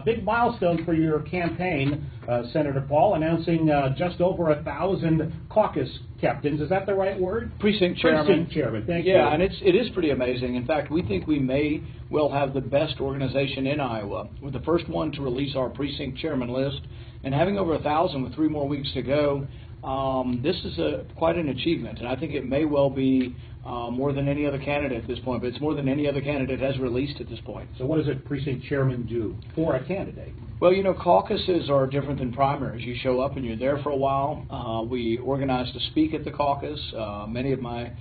Big milestone for your campaign, Senator Paul, announcing just over 1,000 caucus captains. Is that the right word? Precinct Chairman. Precinct Chairman, thank you. Yeah, and it is pretty amazing. In fact, we think we may well have the best organization in Iowa. We're the first one to release our Precinct Chairman list, and having over 1,000 with 3 more weeks to go, this is quite an achievement, and I think it may well be more than any other candidate at this point, but it's more than any other candidate has released at this point. So what does a precinct chairman do for a candidate? Well, you know, caucuses are different than primaries. You show up and you're there for a while. We organize to speak at the caucus. Many of my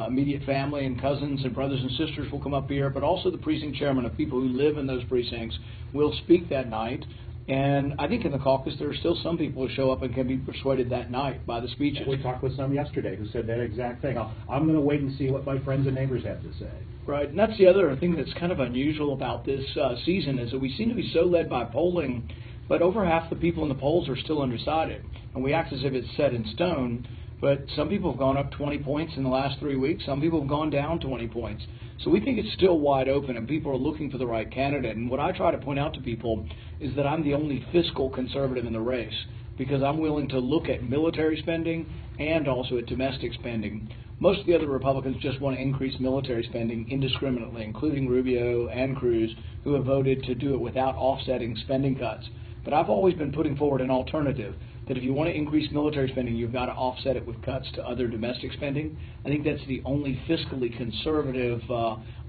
immediate family and cousins and brothers and sisters will come up here, but also the precinct chairman of people who live in those precincts will speak that night. And I think in the caucus there are still some people who show up and can be persuaded that night by the speeches. We talked with some yesterday who said that exact thing. I'm going to wait and see what my friends and neighbors have to say. Right, and that's the other thing that's kind of unusual about this season is that we seem to be so led by polling, but over half the people in the polls are still undecided. And we act as if it's set in stone, but some people have gone up 20 points in the last 3 weeks. Some people have gone down 20 points. So we think it's still wide open, and people are looking for the right candidate. And what I try to point out to people is that I'm the only fiscal conservative in the race because I'm willing to look at military spending and also at domestic spending. Most of the other Republicans just want to increase military spending indiscriminately, including Rubio and Cruz, who have voted to do it without offsetting spending cuts. But I've always been putting forward an alternative, that if you want to increase military spending, you've got to offset it with cuts to other domestic spending. I think that's the only fiscally conservative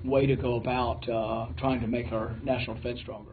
way to go about trying to make our national defense stronger.